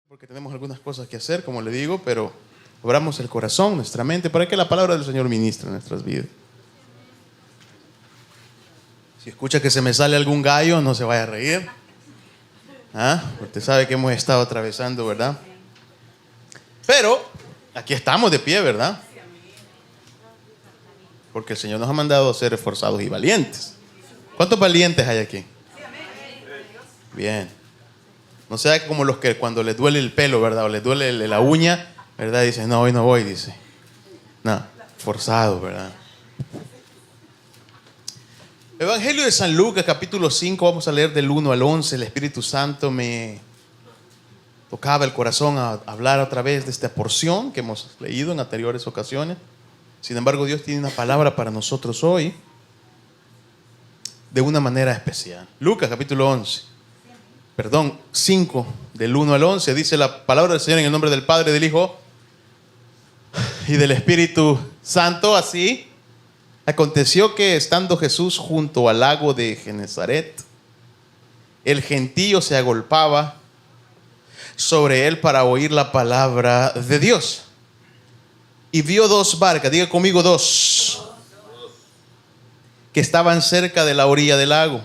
porque tenemos algunas cosas que hacer, como le digo, pero abramos el corazón, nuestra mente, para que la palabra del Señor ministre en nuestras vidas. Si escucha que se me sale algún gallo, no se vaya a reír. Usted sabe que hemos estado atravesando, ¿verdad? Pero aquí estamos de pie, ¿verdad? Porque el Señor nos ha mandado a ser esforzados y valientes. ¿Cuántos valientes hay aquí? Bien. No sea como los que cuando les duele el pelo, ¿verdad? O les duele la uña, ¿verdad? Dicen, no, hoy no voy, dice. No, forzado, ¿verdad? Evangelio de San Lucas, capítulo 5, vamos a leer del 1 al 11. El Espíritu Santo me tocaba el corazón a hablar otra vez de esta porción que hemos leído en anteriores ocasiones. Sin embargo, Dios tiene una palabra para nosotros hoy de una manera especial. Lucas, capítulo 5, del 1 al 11, dice la palabra del Señor en el nombre del Padre, del Hijo y del Espíritu Santo. Así aconteció que estando Jesús junto al lago de Genezaret, el gentío se agolpaba sobre él para oír la palabra de Dios. Y vio dos barcas, diga conmigo dos, que estaban cerca de la orilla del lago.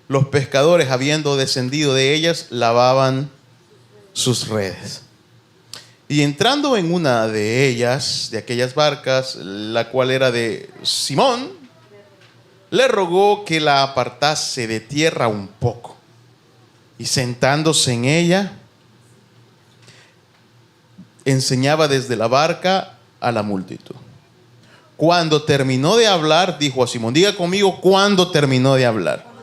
Los pescadores, habiendo descendido de ellas, lavaban sus redes. Y entrando en una de ellas, de aquellas barcas, la cual era de Simón, le rogó que la apartase de tierra un poco. Y sentándose en ella, enseñaba desde la barca a la multitud. Cuando terminó de hablar, dijo a Simón, diga conmigo, cuando terminó de hablar.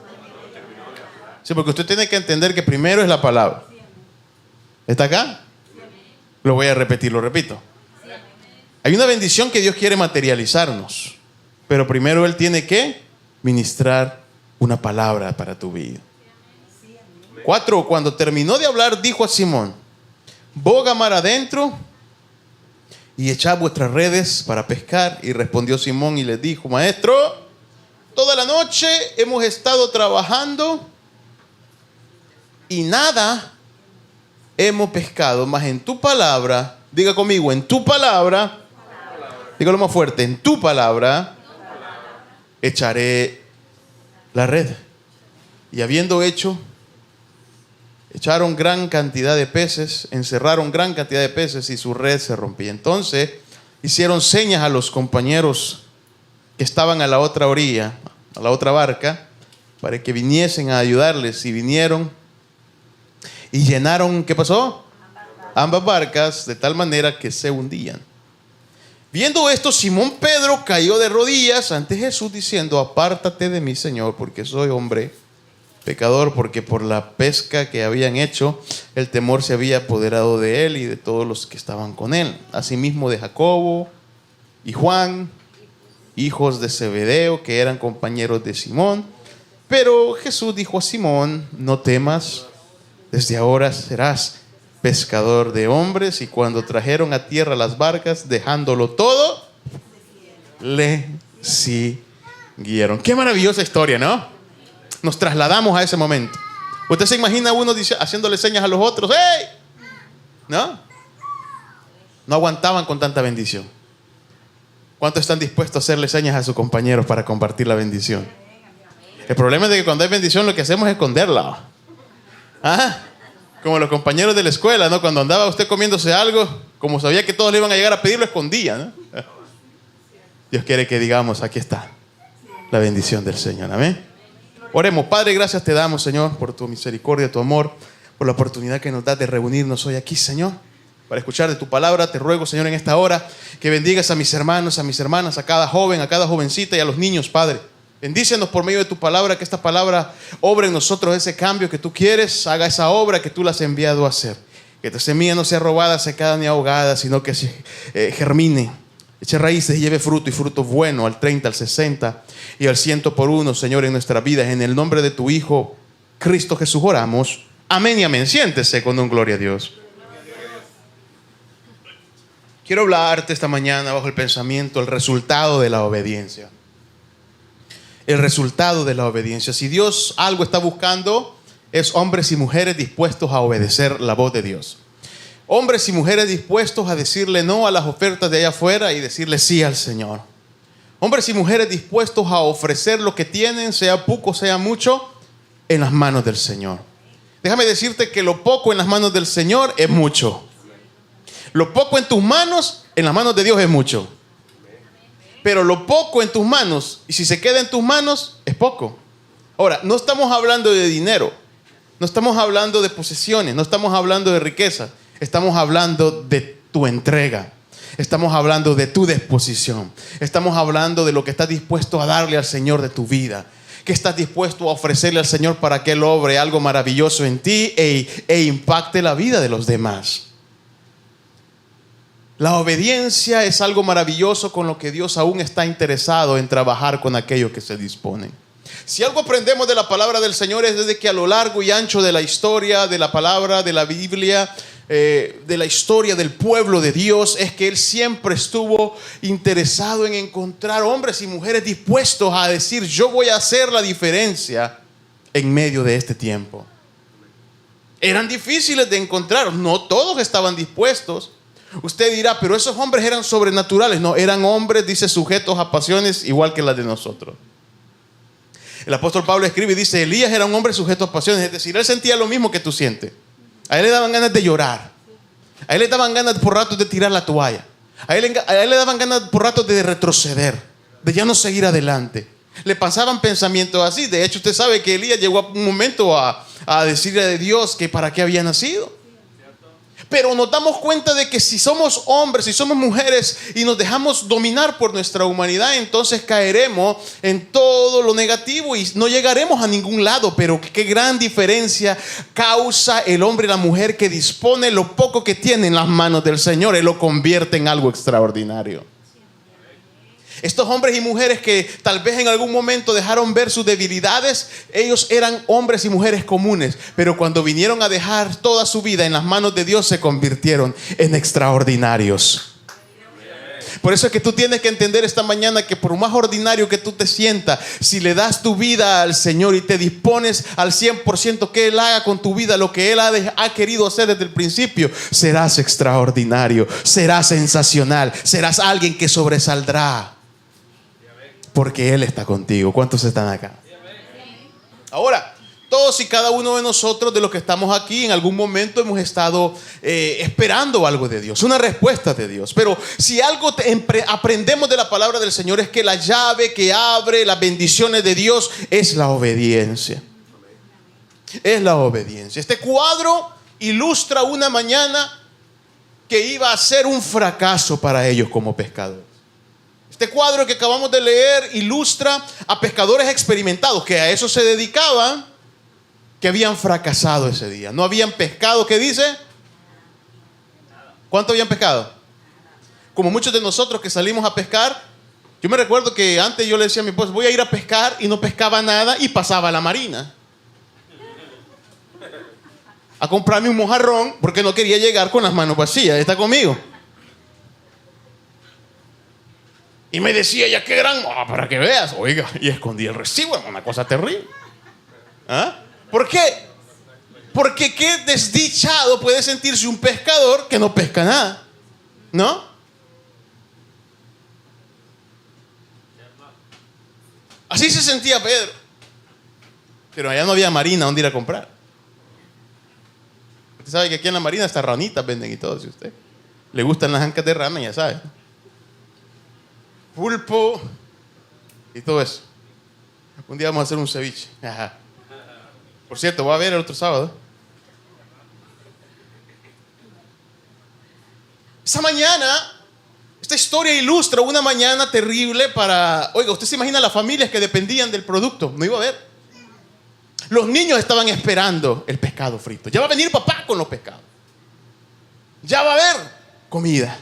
Sí, porque usted tiene que entender que primero es la palabra. ¿Está acá? Lo voy a repetir, lo repito. Hay una bendición que Dios quiere materializarnos, pero primero Él tiene que ministrar una palabra para tu vida. 4. Cuando terminó de hablar, dijo a Simón, boga mar adentro y echad vuestras redes para pescar. Y respondió Simón y le dijo, maestro, toda la noche hemos estado trabajando y nada hemos pescado, mas en tu palabra, diga conmigo, en tu palabra, dígalo más fuerte, en tu palabra echaré la red. Y habiendo hecho, echaron gran cantidad de peces, encerraron gran cantidad de peces y su red se rompía. Entonces hicieron señas a los compañeros que estaban a la otra orilla, a la otra barca, para que viniesen a ayudarles. Y vinieron y llenaron, ¿qué pasó? Ambas barcas de tal manera que se hundían. Viendo esto, Simón Pedro cayó de rodillas ante Jesús diciendo, apártate de mí, Señor, porque soy hombre pecador, porque por la pesca que habían hecho, el temor se había apoderado de él y de todos los que estaban con él. Asimismo de Jacobo y Juan, hijos de Zebedeo, que eran compañeros de Simón. Pero Jesús dijo a Simón, no temas, desde ahora serás pescador de hombres. Y cuando trajeron a tierra las barcas, dejándolo todo, le siguieron. Qué maravillosa historia, ¿no? Nos trasladamos a ese momento. Usted se imagina a uno haciéndole señas a los otros, ¡hey! ¿No? No aguantaban con tanta bendición. ¿Cuántos están dispuestos a hacerle señas a sus compañeros para compartir la bendición? El problema es de que cuando hay bendición lo que hacemos es esconderla. Como los compañeros de la escuela, ¿no? Cuando andaba usted comiéndose algo, como sabía que todos le iban a llegar a pedir, lo escondía, ¿no? Dios quiere que digamos, aquí está la bendición del Señor. Amén. Oremos. Padre, gracias te damos, Señor, por tu misericordia, tu amor, por la oportunidad que nos das de reunirnos hoy aquí, Señor, para escuchar de tu palabra. Te ruego, Señor, en esta hora que bendigas a mis hermanos, a mis hermanas, a cada joven, a cada jovencita y a los niños, Padre. Bendícenos por medio de tu palabra, que esta palabra obre en nosotros ese cambio que tú quieres, haga esa obra que tú la has enviado a hacer. Que esta semilla no sea robada, secada ni ahogada, sino que se germine, eche raíces y lleve fruto, y fruto bueno, al 30, al 60 y al 100 por uno, Señor, en nuestras vidas. En el nombre de tu Hijo, Cristo Jesús, oramos. Amén y amén. Siéntese con un gloria a Dios. Quiero hablarte esta mañana bajo el pensamiento, el resultado de la obediencia. El resultado de la obediencia. Si Dios algo está buscando, es hombres y mujeres dispuestos a obedecer la voz de Dios. Hombres y mujeres dispuestos a decirle no a las ofertas de allá afuera y decirle sí al Señor. Hombres y mujeres dispuestos a ofrecer lo que tienen, sea poco, sea mucho, en las manos del Señor. Déjame decirte que lo poco en las manos del Señor es mucho. Lo poco en tus manos, en las manos de Dios es mucho. Pero lo poco en tus manos, y si se queda en tus manos, es poco. Ahora, no estamos hablando de dinero, no estamos hablando de posesiones, no estamos hablando de riqueza. Estamos hablando de tu entrega. Estamos hablando de tu disposición. Estamos hablando de lo que estás dispuesto a darle al Señor de tu vida. Que estás dispuesto a ofrecerle al Señor para que Él obre algo maravilloso en ti e impacte la vida de los demás. La obediencia es algo maravilloso con lo que Dios aún está interesado en trabajar con aquellos que se disponen. Si algo aprendemos de la palabra del Señor es desde que a lo largo y ancho de la historia, de la palabra, de la Biblia, de la historia del pueblo de Dios, es que Él siempre estuvo interesado en encontrar hombres y mujeres dispuestos a decir: yo voy a hacer la diferencia en medio de este tiempo. Eran difíciles de encontrar, no todos estaban dispuestos. Usted dirá, pero esos hombres eran sobrenaturales. No, eran hombres, dice, sujetos a pasiones igual que las de nosotros. El apóstol Pablo escribe y dice: Elías era un hombre sujeto a pasiones, es decir, él sentía lo mismo que tú sientes. A él le daban ganas de llorar, a él le daban ganas por ratos de tirar la toalla, a él le daban ganas por ratos de retroceder, de ya no seguir adelante. Le pasaban pensamientos así. De hecho, usted sabe que Elías llegó a un momento a decirle a Dios que para qué había nacido. Pero nos damos cuenta de que si somos hombres, si somos mujeres y nos dejamos dominar por nuestra humanidad, entonces caeremos en todo lo negativo y no llegaremos a ningún lado. Pero qué gran diferencia causa el hombre y la mujer que dispone lo poco que tiene en las manos del Señor. Él lo convierte en algo extraordinario. Estos hombres y mujeres que tal vez en algún momento dejaron ver sus debilidades, ellos eran hombres y mujeres comunes, pero cuando vinieron a dejar toda su vida en las manos de Dios, se convirtieron en extraordinarios. Por eso es que tú tienes que entender esta mañana que por más ordinario que tú te sientas, si le das tu vida al Señor y te dispones al 100% que Él haga con tu vida lo que Él ha querido hacer desde el principio, serás extraordinario, serás sensacional, serás alguien que sobresaldrá. Porque Él está contigo. ¿Cuántos están acá? Ahora, todos y cada uno de nosotros de los que estamos aquí en algún momento hemos estado esperando algo de Dios, una respuesta de Dios. Pero si algo aprendemos de la palabra del Señor es que la llave que abre las bendiciones de Dios es la obediencia. Es la obediencia. Este cuadro ilustra una mañana que iba a ser un fracaso para ellos como pescadores. Este cuadro que acabamos de leer ilustra a pescadores experimentados que a eso se dedicaban, que habían fracasado ese día. No habían pescado, ¿qué dice? ¿Cuánto habían pescado? Como muchos de nosotros que salimos a pescar. Yo me recuerdo que antes yo le decía a mi esposa: voy a ir a pescar, y no pescaba nada y pasaba a la marina a comprarme un mojarrón porque no quería llegar con las manos vacías. ¿Está conmigo? Y me decía ella: qué gran, para que veas. Oiga, y escondí el recibo, una cosa terrible. ¿Ah? ¿Por qué? Porque qué desdichado puede sentirse un pescador que no pesca nada, ¿no? Así se sentía Pedro. Pero allá no había marina donde ir a comprar. Usted sabe que aquí en la marina hasta ranitas venden y todo. Si usted le gustan las ancas de rana, ya sabe. Pulpo y todo eso. Un día vamos a hacer un ceviche. Ajá. Por cierto, voy a ver el otro sábado. Esa mañana, esta historia ilustra una mañana terrible para... Oiga, usted se imagina las familias que dependían del producto. No iba a haber. Los niños estaban esperando el pescado frito. Ya va a venir papá con los pescados. Ya va a haber comida.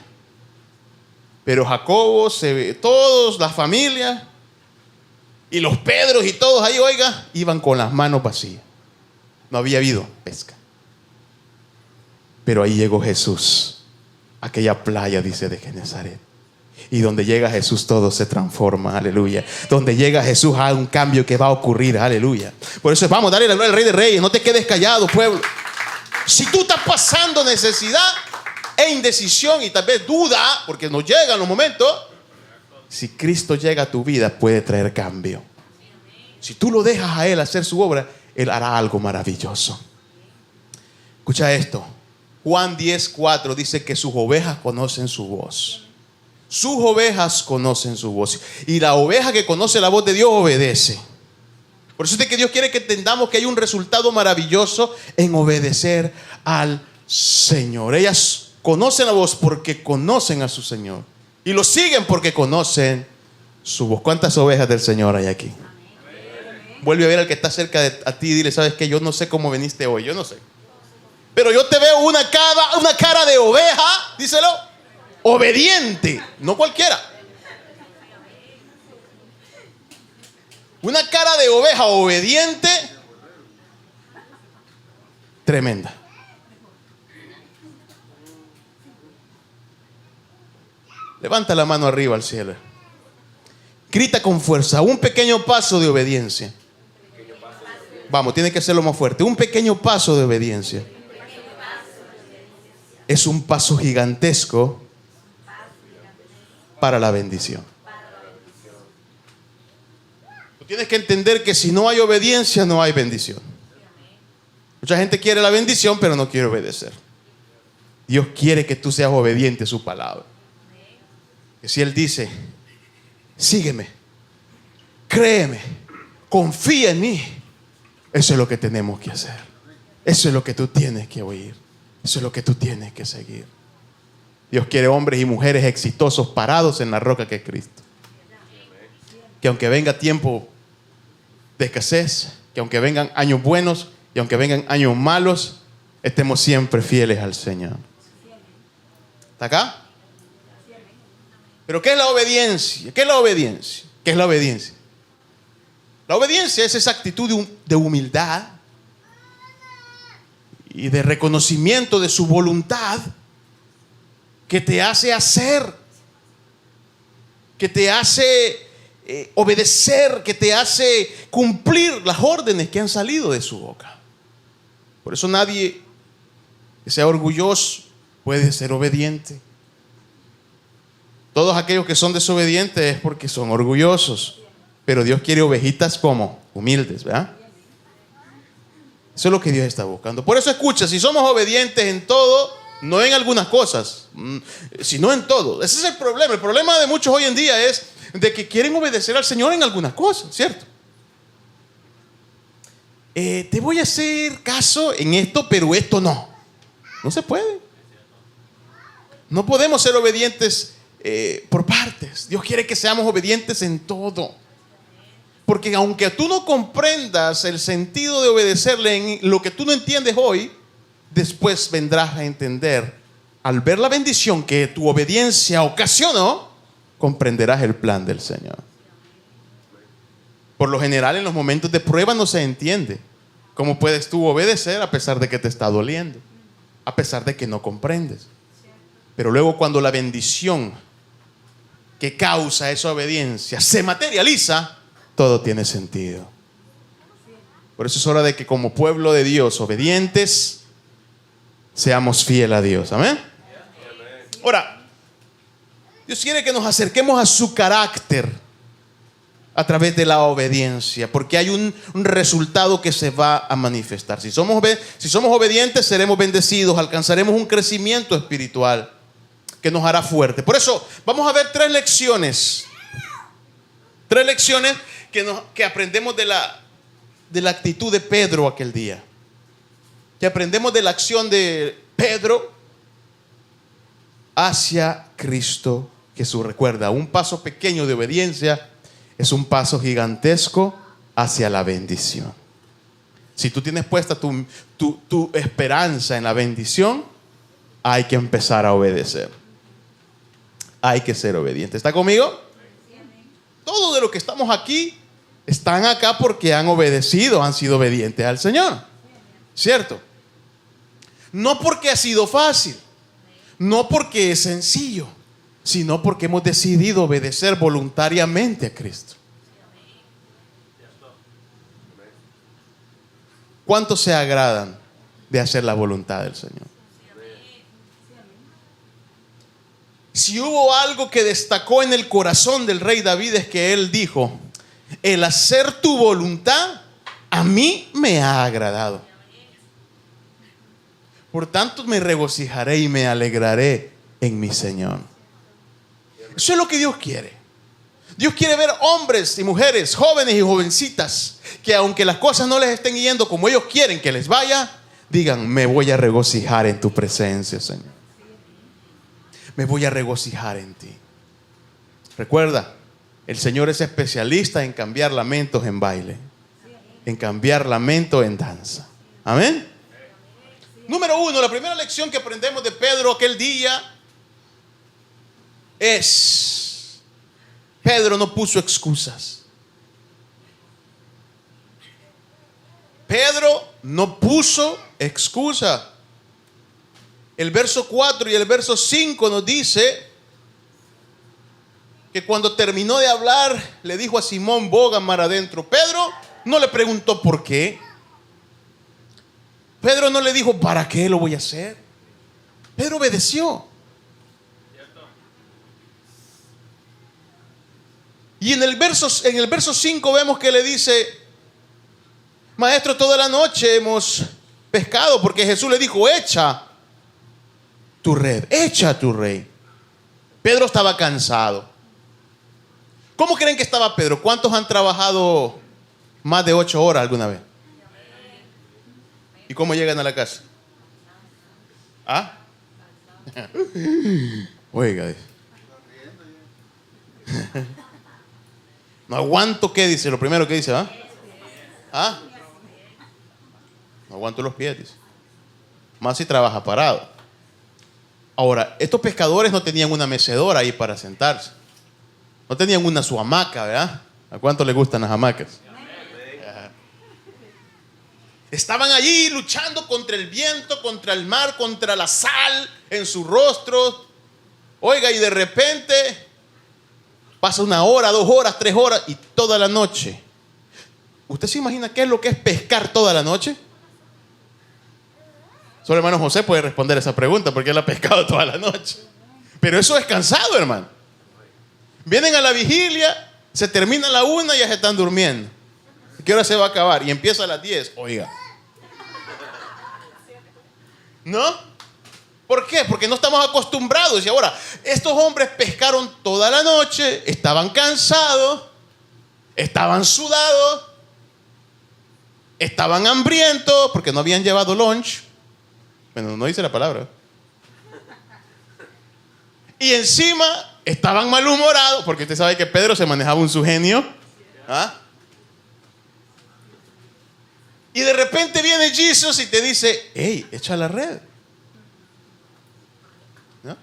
Pero Jacobo, todos, las familias y los Pedros y todos ahí, oiga, iban con las manos vacías. No había habido pesca. Pero ahí llegó Jesús, aquella playa, dice, de Genezaret. Y donde llega Jesús todo se transforma, aleluya. Donde llega Jesús hay un cambio que va a ocurrir, aleluya. Por eso vamos, dale la gloria al Rey de Reyes. No te quedes callado, pueblo. Si tú estás pasando necesidad, e indecisión y tal vez duda, porque nos llegan los momentos, si Cristo llega a tu vida puede traer cambio. Si tú lo dejas a Él hacer su obra, Él hará algo maravilloso. Escucha esto. Juan 10:4 dice que sus ovejas conocen su voz. Sus ovejas conocen su voz. Y la oveja que conoce la voz de Dios obedece. Por eso es que Dios quiere que entendamos que hay un resultado maravilloso en obedecer al Señor. Ellas conocen la voz porque conocen a su Señor. Y lo siguen porque conocen su voz. ¿Cuántas ovejas del Señor hay aquí? Vuelve a ver al que está cerca de a ti y dile, ¿sabes qué? Yo no sé cómo viniste hoy, yo no sé. Pero yo te veo una cara de oveja, díselo, obediente, no cualquiera. Una cara de oveja obediente, tremenda. Levanta la mano arriba al cielo. Grita con fuerza, un pequeño paso de obediencia. Vamos, tiene que hacerlo más fuerte. Un pequeño paso de obediencia es un paso gigantesco para la bendición. Tú tienes que entender que si no hay obediencia, no hay bendición. Mucha gente quiere la bendición, pero no quiere obedecer. Dios quiere que tú seas obediente a su palabra. Que si Él dice, sígueme, créeme, confía en mí, eso es lo que tenemos que hacer. Eso es lo que tú tienes que oír. Eso es lo que tú tienes que seguir. Dios quiere hombres y mujeres exitosos parados en la roca que es Cristo. Que aunque venga tiempo de escasez, que aunque vengan años buenos y aunque vengan años malos, estemos siempre fieles al Señor. ¿Está acá? Pero ¿qué es la obediencia? ¿Qué es la obediencia? ¿Qué es la obediencia? La obediencia es esa actitud de humildad y de reconocimiento de su voluntad que te hace hacer, que te hace obedecer, que te hace cumplir las órdenes que han salido de su boca. Por eso nadie que sea orgulloso puede ser obediente. Todos aquellos que son desobedientes es porque son orgullosos. Pero Dios quiere ovejitas como humildes, ¿verdad? Eso es lo que Dios está buscando. Por eso escucha, si somos obedientes en todo, no en algunas cosas, sino en todo. Ese es el problema. El problema de muchos hoy en día es de que quieren obedecer al Señor en algunas cosas, ¿cierto? Te voy a hacer caso en esto, pero esto no. No se puede. No podemos ser obedientes por partes. Dios quiere que seamos obedientes en todo. Porque aunque tú no comprendas el sentido de obedecerle en lo que tú no entiendes hoy, después vendrás a entender, al ver la bendición que tu obediencia ocasionó, comprenderás el plan del Señor. Por lo general, en los momentos de prueba no se entiende cómo puedes tú obedecer a pesar de que te está doliendo, a pesar de que no comprendes. Pero luego cuando la bendición que causa esa obediencia se materializa, todo tiene sentido. Por eso es hora de que como pueblo de Dios, obedientes, seamos fieles a Dios. Amén. Ahora, Dios quiere que nos acerquemos a su carácter a través de la obediencia, porque hay un resultado que se va a manifestar. Si somos obedientes, seremos bendecidos, alcanzaremos un crecimiento espiritual que nos hará fuerte. Por eso vamos a ver tres lecciones que aprendemos de la actitud de Pedro aquel día, que aprendemos de la acción de Pedro hacia Cristo Jesús. Recuerda, un paso pequeño de obediencia es un paso gigantesco hacia la bendición. Si tú tienes puesta tu esperanza en la bendición, hay que empezar a obedecer. Hay que ser obediente. ¿Está conmigo? Todos de los que estamos aquí están acá porque han obedecido, han sido obedientes al Señor. ¿Cierto? No porque ha sido fácil, no porque es sencillo, sino porque hemos decidido obedecer voluntariamente a Cristo. ¿Cuántos se agradan de hacer la voluntad del Señor? Si hubo algo que destacó en el corazón del rey David es que él dijo: el hacer tu voluntad a mí me ha agradado. Por tanto me regocijaré y me alegraré en mi Señor. Eso es lo que Dios quiere. Dios quiere ver hombres y mujeres, jóvenes y jovencitas, que aunque las cosas no les estén yendo como ellos quieren que les vaya, digan: me voy a regocijar en tu presencia, Señor. Me voy a regocijar en ti. Recuerda, el Señor es especialista en cambiar lamentos en baile, en cambiar lamento en danza. Amén. Número 1, la primera lección que aprendemos de Pedro aquel día es: Pedro no puso excusas. Pedro no puso excusa. El verso 4 y el verso 5 nos dice que cuando terminó de hablar, le dijo a Simón: boga mar adentro. Pedro no le preguntó por qué. Pedro no le dijo: ¿para qué lo voy a hacer? Pedro obedeció. Y en el verso 5 vemos que le dice: maestro, toda la noche hemos pescado. Porque Jesús le dijo: echa tu red, echa tu red. Pedro estaba cansado. ¿Cómo creen que estaba Pedro? ¿Cuántos han trabajado más de 8 horas alguna vez? ¿Y cómo llegan a la casa? ¿Ah? Oiga. No aguanto, ¿qué dice? Lo primero que dice, ¿ah? ¿Ah? No aguanto los pies, dice. Más si trabaja parado. Ahora, estos pescadores no tenían una mecedora ahí para sentarse. No tenían su hamaca, ¿verdad? ¿A cuánto les gustan las hamacas? Estaban allí luchando contra el viento, contra el mar, contra la sal en su rostro. Oiga, y de repente pasa 1 hora, 2 horas, 3 horas y toda la noche. ¿Usted se imagina qué es lo que es pescar toda la noche? Solo el hermano José puede responder esa pregunta porque él ha pescado toda la noche. Pero eso es cansado, hermano. Vienen a la vigilia, se termina la 1 y ya se están durmiendo. ¿Qué hora se va a acabar? Y empieza a las 10. Oiga. ¿No? ¿Por qué? Porque no estamos acostumbrados. Y ahora, estos hombres pescaron toda la noche, estaban cansados, estaban sudados, estaban hambrientos porque no habían llevado lunch. Bueno, no dice la palabra. Y encima estaban malhumorados porque usted sabe que Pedro se manejaba su genio. ¿Ah? Y de repente viene Jesús y te dice: hey, echa la red. ¿No?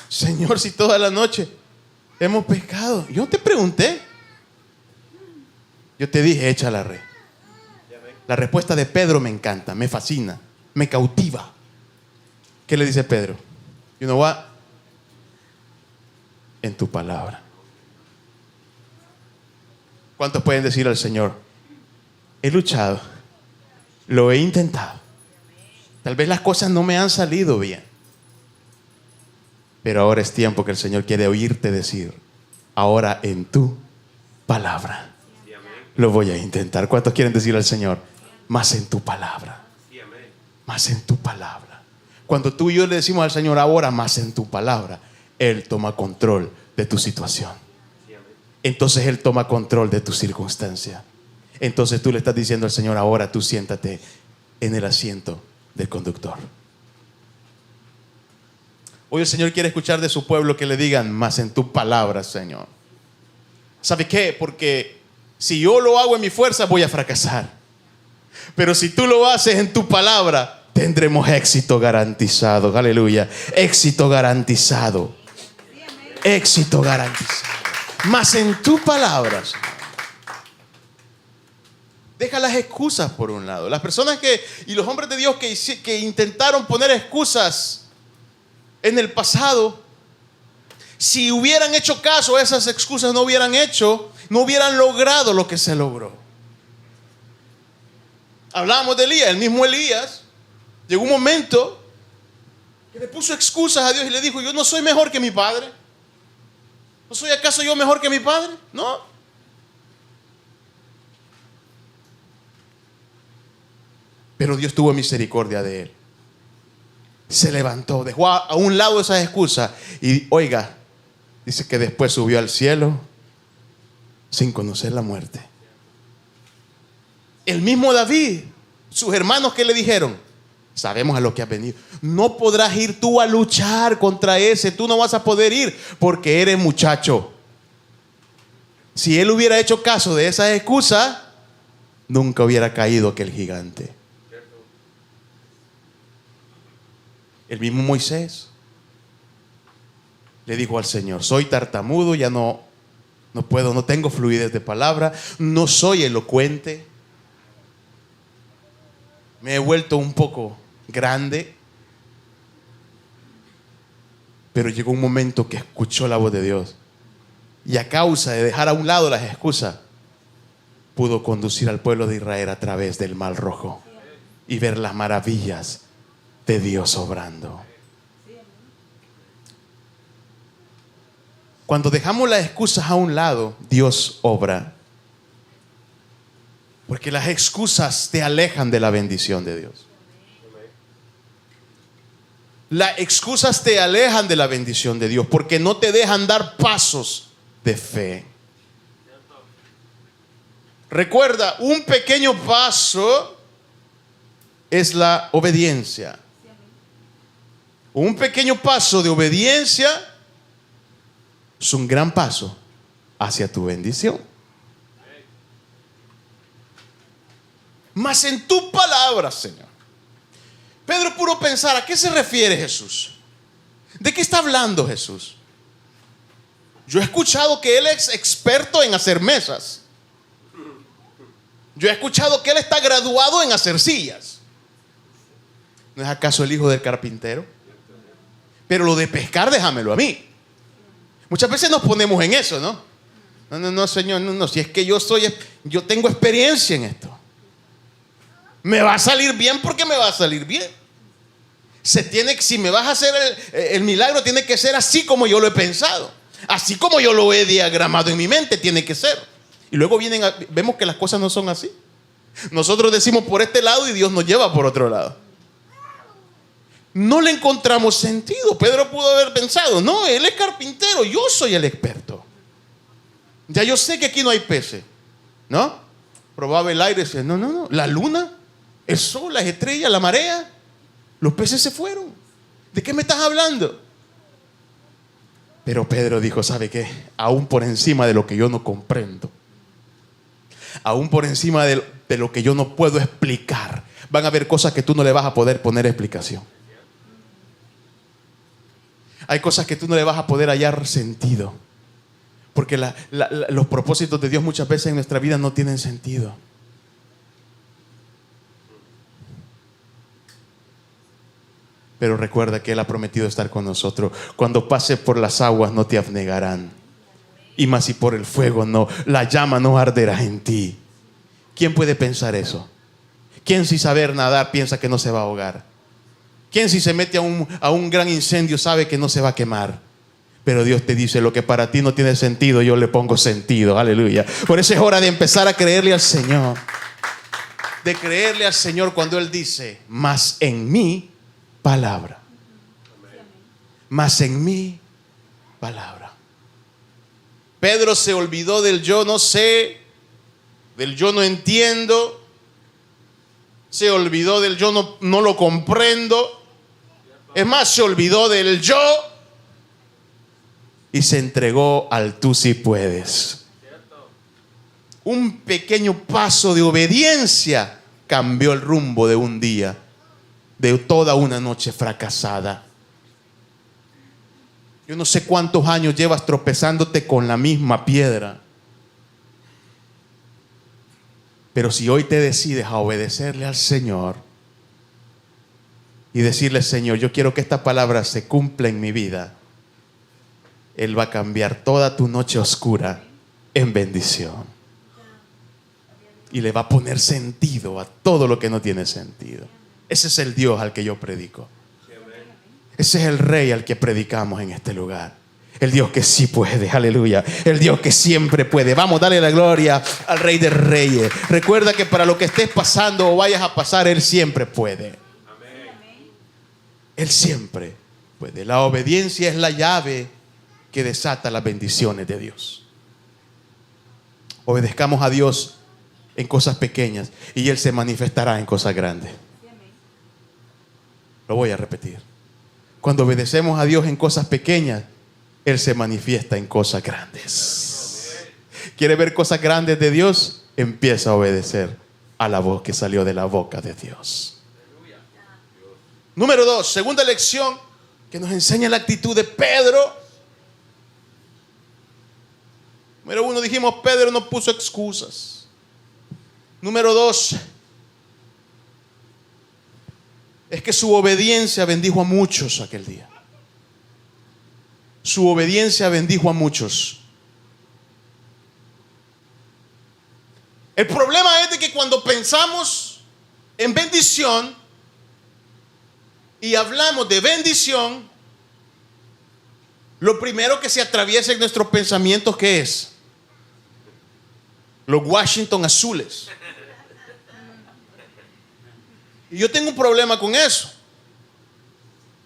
Señor, si toda la noche hemos pescado. Yo te pregunté. Yo te dije: echa la red. La respuesta de Pedro me encanta, me fascina, me cautiva. ¿Qué le dice Pedro? You know what? En tu palabra. ¿Cuántos pueden decir al Señor: he luchado, lo he intentado, tal vez las cosas no me han salido bien, pero ahora es tiempo que el Señor quiere oírte decir: ahora en tu palabra lo voy a intentar? ¿Cuántos quieren decir al Señor: más en tu palabra, más en tu palabra? Cuando tú y yo le decimos al Señor: ahora más en tu palabra, Él toma control de tu situación. Entonces Él toma control de tu circunstancia. Entonces tú le estás diciendo al Señor: ahora tú siéntate en el asiento del conductor. Hoy el Señor quiere escuchar de su pueblo que le digan: más en tu palabra, Señor. ¿Sabe qué? Porque si yo lo hago en mi fuerza, voy a fracasar. Pero si tú lo haces en tu palabra, tendremos éxito garantizado. Aleluya. Éxito garantizado. Éxito garantizado. Más en tu palabra, Señor. Deja las excusas por un lado. Las personas y los hombres de Dios que intentaron poner excusas en el pasado, si hubieran hecho caso a esas excusas, no hubieran logrado lo que se logró. Hablábamos de Elías, el mismo Elías. Llegó un momento Que le puso excusas a Dios y le dijo, yo no soy mejor que mi padre. ¿No soy acaso yo mejor que mi padre? No. Pero Dios tuvo misericordia de él. Se levantó, dejó a un lado esas excusas y oiga, dice que después subió al cielo sin conocer la muerte. El mismo David, sus hermanos que le dijeron, sabemos a lo que has venido. No podrás ir tú a luchar contra ese. Tú no vas a poder ir porque eres muchacho. Si él hubiera hecho caso de esas excusas, nunca hubiera caído aquel gigante. El mismo Moisés le dijo al Señor, soy tartamudo, ya no puedo, no tengo fluidez de palabra, no soy elocuente, me he vuelto un poco grande. Pero llegó un momento que escuchó la voz de Dios y a causa de dejar a un lado las excusas, pudo conducir al pueblo de Israel a través del Mar Rojo y ver las maravillas de Dios obrando. Cuando dejamos las excusas a un lado, Dios obra. Porque las excusas te alejan de la bendición de Dios. Las excusas te alejan de la bendición de Dios porque no te dejan dar pasos de fe. Recuerda, un pequeño paso es la obediencia. Un pequeño paso de obediencia es un gran paso hacia tu bendición. Mas en tu palabra, Señor. Pedro pudo pensar, ¿a qué se refiere Jesús? ¿De qué está hablando Jesús? Yo he escuchado que Él es experto en hacer mesas. Yo he escuchado que Él está graduado en hacer sillas. ¿No es acaso el hijo del carpintero? Pero lo de pescar, déjamelo a mí. Muchas veces nos ponemos en eso, ¿no? No, Señor, no, si es que yo tengo experiencia en esto. Me va a salir bien porque me va a salir bien. Si me vas a hacer el milagro, tiene que ser así como yo lo he pensado. Así como yo lo he diagramado en mi mente, tiene que ser. Y luego vemos que las cosas no son así. Nosotros decimos por este lado y Dios nos lleva por otro lado. No le encontramos sentido. Pedro pudo haber pensado, no, él es carpintero, yo soy el experto. Ya yo sé que aquí no hay peces, ¿no? Probaba el aire y decía, no, la luna, el sol, las estrellas, la marea, los peces se fueron. ¿De qué me estás hablando? Pero Pedro dijo, ¿sabe qué? Aún por encima de lo que yo no comprendo, aún por encima de lo que yo no puedo explicar, van a haber cosas que tú no le vas a poder poner explicación. Hay cosas que tú no le vas a poder hallar sentido. Porque los propósitos de Dios muchas veces en nuestra vida no tienen sentido. Pero recuerda que Él ha prometido estar con nosotros. Cuando pases por las aguas no te abnegarán. Y más si por el fuego no, la llama no arderá en ti. ¿Quién puede pensar eso? ¿Quién sin saber nadar piensa que no se va a ahogar? ¿Quién si se mete a un gran incendio sabe que no se va a quemar? Pero Dios te dice, lo que para ti no tiene sentido, yo le pongo sentido. Aleluya. Por eso es hora de empezar a creerle al Señor. De creerle al Señor cuando Él dice, mas en mi palabra. Mas en mi palabra. Pedro se olvidó del yo no sé, del yo no entiendo. Se olvidó del yo no lo comprendo. Es más, se olvidó del yo y se entregó al tú sí puedes. Un pequeño paso de obediencia cambió el rumbo de un día, de toda una noche fracasada. Yo no sé cuántos años llevas tropezándote con la misma piedra. Pero si hoy te decides a obedecerle al Señor y decirle, Señor, yo quiero que esta palabra se cumpla en mi vida, Él va a cambiar toda tu noche oscura en bendición. Y le va a poner sentido a todo lo que no tiene sentido. Ese es el Dios al que yo predico. Ese es el Rey al que predicamos en este lugar. El Dios que sí puede, aleluya. El Dios que siempre puede. Vamos, dale la gloria al Rey de Reyes. Recuerda que para lo que estés pasando o vayas a pasar, Él siempre puede. Él siempre puede. La obediencia es la llave que desata las bendiciones de Dios. Obedezcamos a Dios en cosas pequeñas y Él se manifestará en cosas grandes. Lo voy a repetir. Cuando obedecemos a Dios en cosas pequeñas, Él se manifiesta en cosas grandes. ¿Quiere ver cosas grandes de Dios? Empieza a obedecer a la voz que salió de la boca de Dios. Número 2, segunda lección que nos enseña la actitud de Pedro. Número 1, dijimos, Pedro no puso excusas. Número 2, es que su obediencia bendijo a muchos aquel día. Su obediencia bendijo a muchos. El problema es de que cuando pensamos en bendición y hablamos de bendición, lo primero que se atraviesa en nuestros pensamientos, ¿qué es? Los Washington azules. Y yo tengo un problema con eso,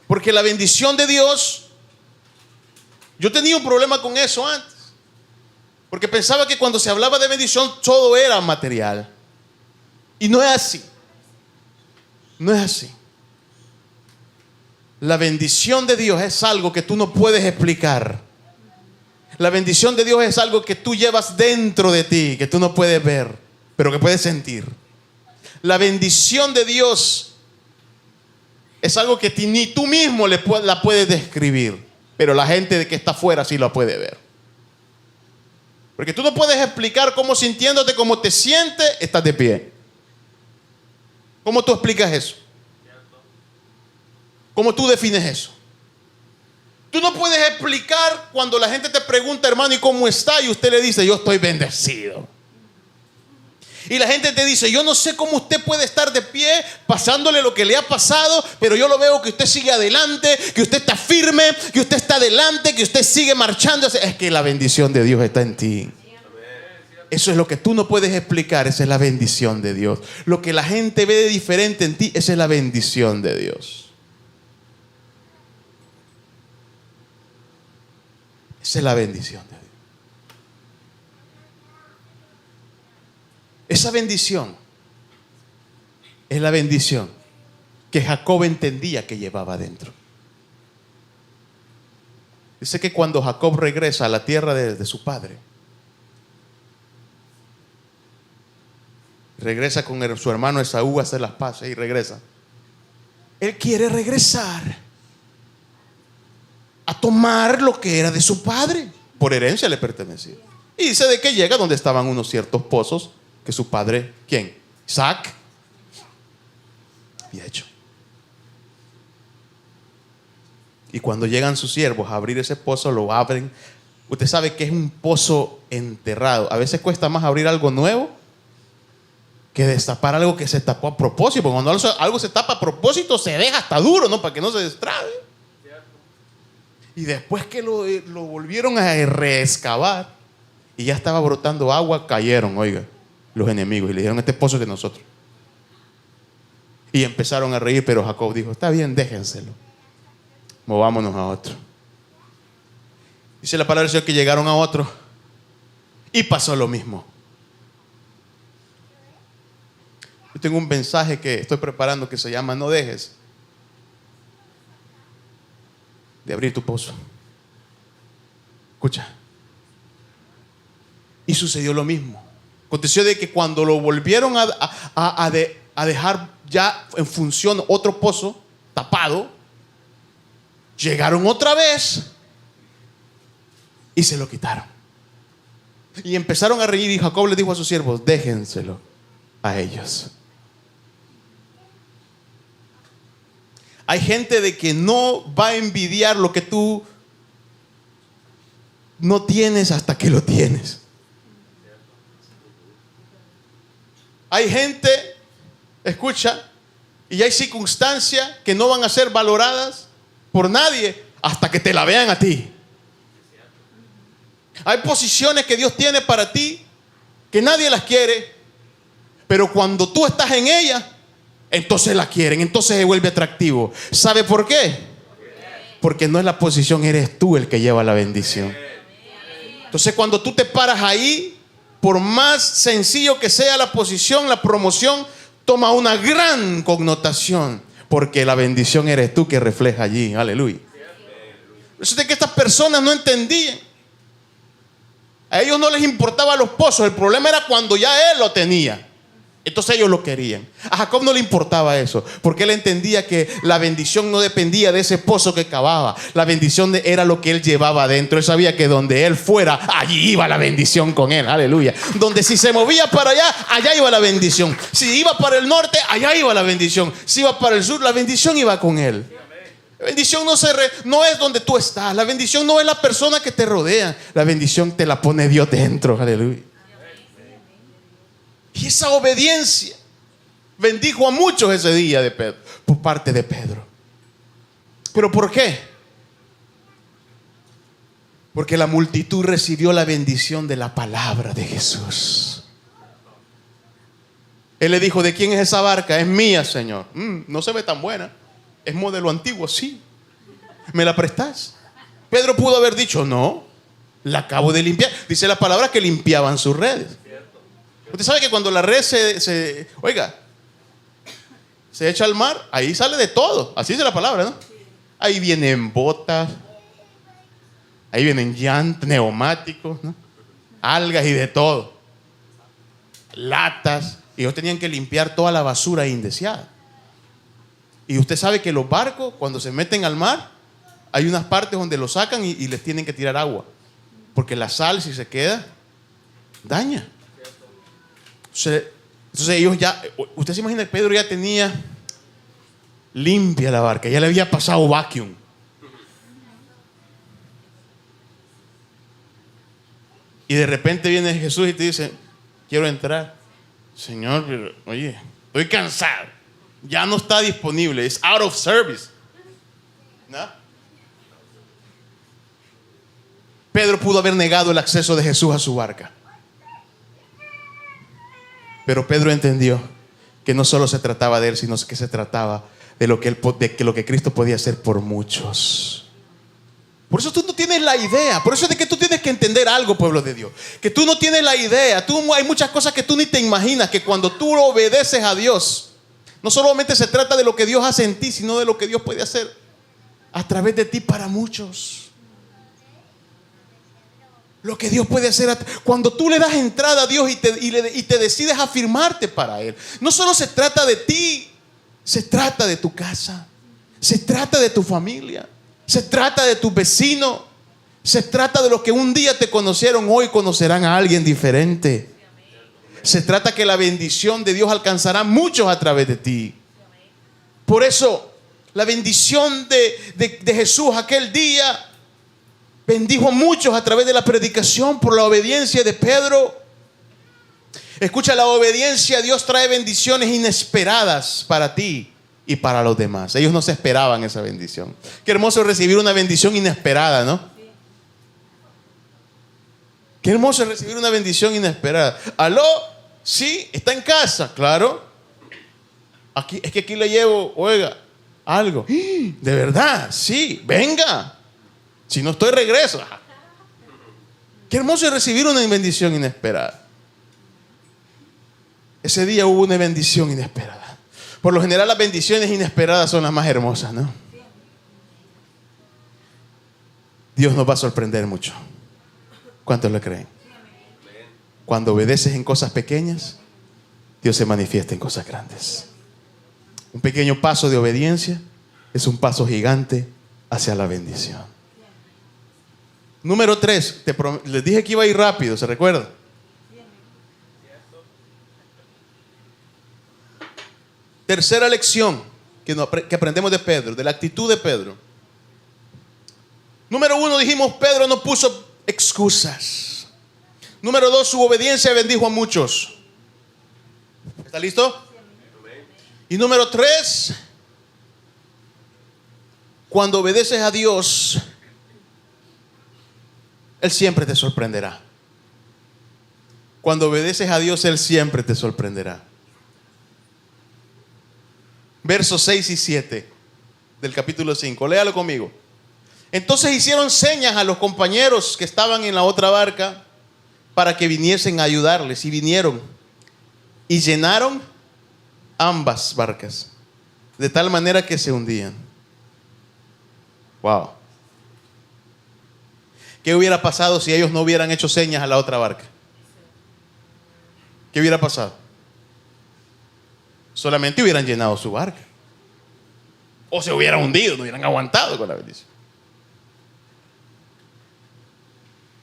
porque la bendición de Dios, yo tenía un problema con eso antes, porque pensaba que cuando se hablaba de bendición todo era material, y no es así. No es así. La bendición de Dios es algo que tú no puedes explicar. La bendición de Dios es algo que tú llevas dentro de ti, que tú no puedes ver, pero que puedes sentir. La bendición de Dios es algo que ni tú mismo la puedes describir, pero la gente que está afuera sí la puede ver. Porque tú no puedes explicar cómo, sintiéndote como te sientes, estás de pie. ¿Cómo tú explicas eso? ¿Cómo tú defines eso? Tú no puedes explicar cuando la gente te pregunta, hermano, ¿y cómo está? Y usted le dice, yo estoy bendecido. Y la gente te dice, yo no sé cómo usted puede estar de pie pasándole lo que le ha pasado, pero yo lo veo que usted sigue adelante, que usted está firme, que usted está adelante, que usted sigue marchando. Es que la bendición de Dios está en ti. Eso es lo que tú no puedes explicar. Esa es la bendición de Dios. Lo que la gente ve de diferente en ti, esa es la bendición de Dios. Esa es la bendición de Dios. Esa bendición es la bendición que Jacob entendía que llevaba dentro. Dice que cuando Jacob regresa a la tierra de su padre, regresa con su hermano Esaú a hacer las paces y regresa. Él quiere regresar a tomar lo que era de su padre. Por herencia le pertenecía. Y dice de que llega donde estaban unos ciertos pozos que su padre, ¿quién? Isaac, había hecho. Y cuando llegan sus siervos a abrir ese pozo, lo abren. Usted sabe que es un pozo enterrado. A veces cuesta más abrir algo nuevo que destapar algo que se tapó a propósito. Porque cuando algo se tapa a propósito, se deja hasta duro, ¿no? Para que no se destrabe. Y después que lo volvieron a reexcavar y ya estaba brotando agua, cayeron, oiga, los enemigos y le dijeron, este pozo es de nosotros. Y empezaron a reír, pero Jacob dijo, está bien, déjenselo, movámonos a otro. Dice la palabra del Señor que llegaron a otro y pasó lo mismo. Yo tengo un mensaje que estoy preparando que se llama no dejes de abrir tu pozo. Escucha. Y sucedió lo mismo. Aconteció de que cuando lo volvieron a dejar ya en función otro pozo tapado, llegaron otra vez y se lo quitaron. Y empezaron a reír y Jacob le dijo a sus siervos, déjenselo a ellos. Hay gente de que no va a envidiar lo que tú no tienes hasta que lo tienes. Hay gente, escucha, y hay circunstancias que no van a ser valoradas por nadie hasta que te la vean a ti. Hay posiciones que Dios tiene para ti que nadie las quiere, pero cuando tú estás en ellas, entonces la quieren, entonces se vuelve atractivo. ¿Sabe por qué? Porque no es la posición, eres tú el que lleva la bendición. Entonces cuando tú te paras ahí, por más sencillo que sea la posición, la promoción toma una gran connotación, porque la bendición eres tú que refleja allí. Aleluya. Eso es de que estas personas no entendían. A ellos no les importaban los pozos, el problema era cuando ya él lo tenía. Entonces ellos lo querían. A Jacob no le importaba eso, porque él entendía que la bendición no dependía de ese pozo que cavaba. La bendición era lo que él llevaba adentro. Él sabía que donde él fuera, allí iba la bendición con él. Aleluya. Donde si se movía para allá, allá iba la bendición. Si iba para el norte, allá iba la bendición. Si iba para el sur, la bendición iba con él. La bendición no es donde tú estás. La bendición no es la persona que te rodea. La bendición te la pone Dios dentro. Aleluya. Y esa obediencia bendijo a muchos ese día de Pedro, por parte de Pedro. ¿Pero por qué? Porque la multitud recibió la bendición de la palabra de Jesús. Él le dijo: ¿de quién es esa barca? Es mía, Señor. No se ve tan buena. Es modelo antiguo, sí. ¿Me la prestás? Pedro pudo haber dicho: no, la acabo de limpiar. Dice la palabra que limpiaban sus redes. Usted sabe que cuando la red se echa al mar, ahí sale de todo. Así dice la palabra, ¿no? Ahí vienen botas, ahí vienen llantas, neumáticos, ¿no? Algas y de todo. Latas. Y ellos tenían que limpiar toda la basura indeseada. Y usted sabe que los barcos, cuando se meten al mar, hay unas partes donde lo sacan y les tienen que tirar agua. Porque la sal, si se queda, daña. Entonces ellos ya, usted se imagina que Pedro ya tenía limpia la barca, ya le había pasado vacuum. Y de repente viene Jesús y te dice: quiero entrar. Señor, pero oye, estoy cansado, ya no está disponible, es out of service, ¿no? Pedro pudo haber negado el acceso de Jesús a su barca. Pero Pedro entendió que no solo se trataba de él, sino que se trataba de lo que Cristo podía hacer por muchos. Por eso tú no tienes la idea. Por eso es de que tú tienes que entender algo, pueblo de Dios. Que tú no tienes la idea. Hay muchas cosas que tú ni te imaginas. Que cuando tú obedeces a Dios, no solamente se trata de lo que Dios hace en ti, sino de lo que Dios puede hacer a través de ti para muchos. Lo que Dios puede hacer cuando tú le das entrada a Dios y te decides afirmarte para Él. No solo se trata de ti, se trata de tu casa, se trata de tu familia, se trata de tu vecino, se trata de los que un día te conocieron, hoy conocerán a alguien diferente. Se trata que la bendición de Dios alcanzará a muchos a través de ti. Por eso la bendición de Jesús aquel día bendijo a muchos a través de la predicación por la obediencia de Pedro. Escucha, la obediencia a Dios trae bendiciones inesperadas para ti y para los demás. Ellos no se esperaban esa bendición. Qué hermoso recibir una bendición inesperada, ¿no? Qué hermoso recibir una bendición inesperada. ¿Aló? Sí, está en casa, claro. Es que aquí le llevo, oiga, algo. ¿De verdad? Sí, venga. Si no estoy, regreso. Qué hermoso es recibir una bendición inesperada. Ese día hubo una bendición inesperada. Por lo general las bendiciones inesperadas son las más hermosas, ¿no? Dios nos va a sorprender mucho. ¿Cuántos lo creen? Cuando obedeces en cosas pequeñas, Dios se manifiesta en cosas grandes. Un pequeño paso de obediencia es un paso gigante hacia la bendición. Número 3, les dije que iba a ir rápido, ¿se recuerda? Tercera lección que aprendemos de Pedro, de la actitud de Pedro. Número 1, dijimos, Pedro no puso excusas. Número 2, su obediencia bendijo a muchos. ¿Está listo? Y número 3, Cuando obedeces a Dios, Él siempre te sorprenderá. Cuando obedeces a Dios, Él siempre te sorprenderá. Versos 6 y 7 del capítulo 5. Léalo conmigo. Entonces hicieron señas a los compañeros que estaban en la otra barca para que viniesen a ayudarles. Y vinieron y llenaron ambas barcas, de tal manera que se hundían. Wow. ¿Qué hubiera pasado si ellos no hubieran hecho señas a la otra barca? ¿Qué hubiera pasado? Solamente hubieran llenado su barca. O se hubieran hundido, no hubieran aguantado con la bendición.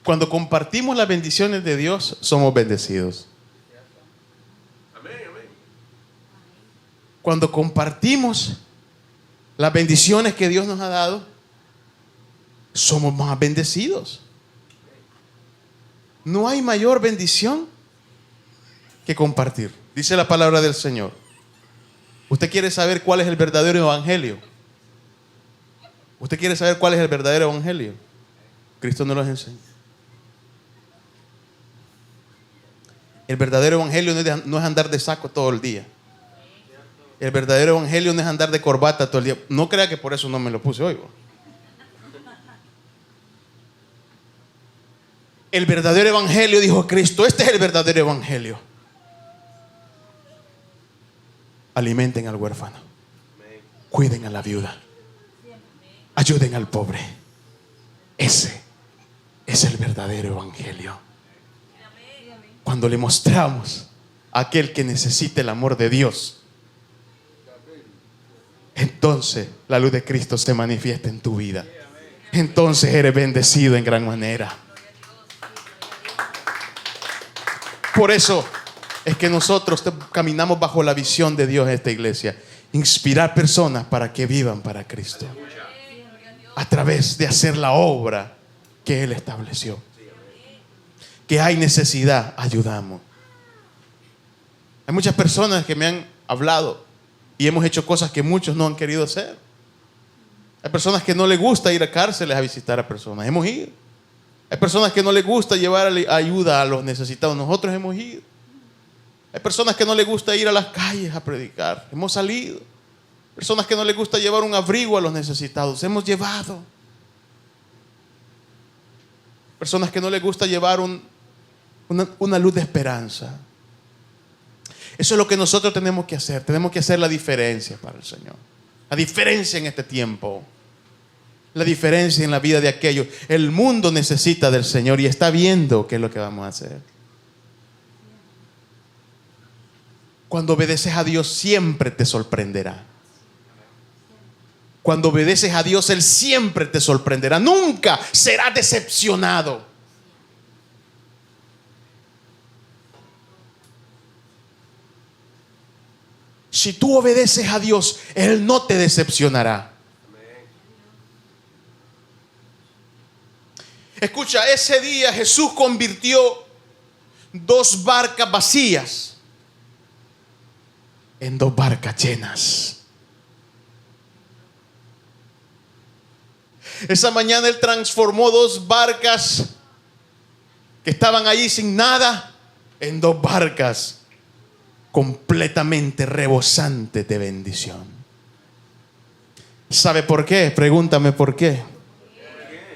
Cuando compartimos las bendiciones de Dios, somos bendecidos. Cuando compartimos las bendiciones que Dios nos ha dado, somos más bendecidos. No hay mayor bendición que compartir. Dice la palabra del Señor. ¿Usted quiere saber cuál es el verdadero evangelio? ¿Usted quiere saber cuál es el verdadero evangelio? Cristo nos lo enseña. El verdadero evangelio no es andar de saco todo el día. El verdadero evangelio no es andar de corbata todo el día. No crea que por eso no me lo puse hoy. El verdadero evangelio, dijo Cristo, este es el verdadero evangelio. Alimenten al huérfano, cuiden a la viuda, ayuden al pobre. Ese es el verdadero evangelio. Cuando le mostramos a aquel que necesita el amor de Dios, entonces la luz de Cristo se manifiesta en tu vida. Entonces eres bendecido en gran manera. Por eso es que nosotros caminamos bajo la visión de Dios en esta iglesia. Inspirar personas para que vivan para Cristo. A través de hacer la obra que Él estableció. Que hay necesidad, ayudamos. Hay muchas personas que me han hablado y hemos hecho cosas que muchos no han querido hacer. Hay personas que no les gusta ir a cárceles a visitar a personas. Hemos ido. Hay personas que no les gusta llevar ayuda a los necesitados. Nosotros hemos ido. Hay personas que no les gusta ir a las calles a predicar. Hemos salido. Personas que no les gusta llevar un abrigo a los necesitados. Hemos llevado. Personas que no les gusta llevar una luz de esperanza. Eso es lo que nosotros tenemos que hacer. Tenemos que hacer la diferencia para el Señor. La diferencia en este tiempo. La diferencia en la vida de aquellos. El mundo necesita del Señor y está viendo qué es lo que vamos a hacer. Cuando obedeces a Dios siempre te sorprenderá. Cuando obedeces a Dios Él siempre te sorprenderá. Nunca serás decepcionado. Si tú obedeces a Dios, Él no te decepcionará. Escucha, ese día Jesús convirtió 2 barcas vacías en 2 barcas llenas. Esa mañana Él transformó 2 barcas que estaban allí sin nada en 2 barcas completamente rebosantes de bendición. ¿Sabe por qué? Pregúntame por qué.